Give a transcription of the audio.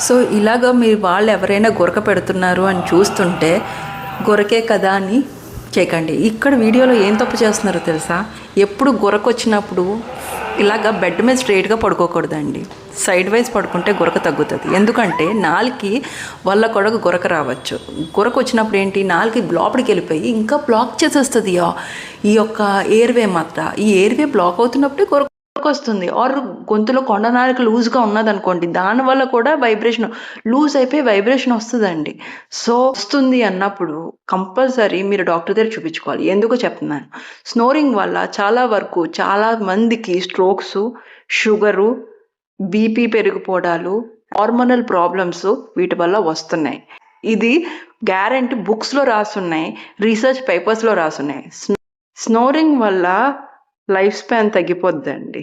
So ఇలాగ మీ వాళ్ళు ఎవరైనా గురక పెడుతున్నారు అని చూస్తుంటే గురకే కదా అని చేయకండి. ఇక్కడ వీడియోలో ఏం తప్పు చేస్తున్నారో తెలుసా? ఎప్పుడు గురక వచ్చినప్పుడు ఇలాగ బెడ్ మీద స్ట్రైట్గా పడుకోకూడదండి. సైడ్ వైజ్ పడుకుంటే గురక తగ్గుతుంది. ఎందుకంటే నాలుకి వల్ల కూడా గురక రావచ్చు. గురక వచ్చినప్పుడు ఏంటి, నాలుకి లోపలికి వెళ్ళిపోయి ఇంకా బ్లాక్ చేసేస్తుంది ఈ యొక్క ఎయిర్వే మాత్ర. ఈ ఎయిర్వే బ్లాక్ అవుతున్నప్పుడే గురక వస్తుంది. ఆర్ గొంతులో కొండ నాలుక లూజ్గా ఉన్నదనుకోండి, దానివల్ల కూడా వైబ్రేషన్ లూజ్ అయిపోయి వైబ్రేషన్ వస్తుందండి. సో వస్తుంది అన్నప్పుడు కంపల్సరీ మీరు డాక్టర్ దగ్గర చూపించుకోవాలి. ఎందుకు చెప్తున్నాను, స్నోరింగ్ వల్ల చాలా మందికి స్ట్రోక్స్, షుగరు, బీపీ పెరిగిపోవడాలు, హార్మోనల్ ప్రాబ్లమ్స్ వీటి వల్ల వస్తున్నాయి. ఇది గ్యారెంటీ బుక్స్లో రాసున్నాయి, రీసెర్చ్ పేపర్స్లో రాసున్నాయి. స్నోరింగ్ వల్ల లైఫ్ స్పాన్ తగ్గిపోద్దండి.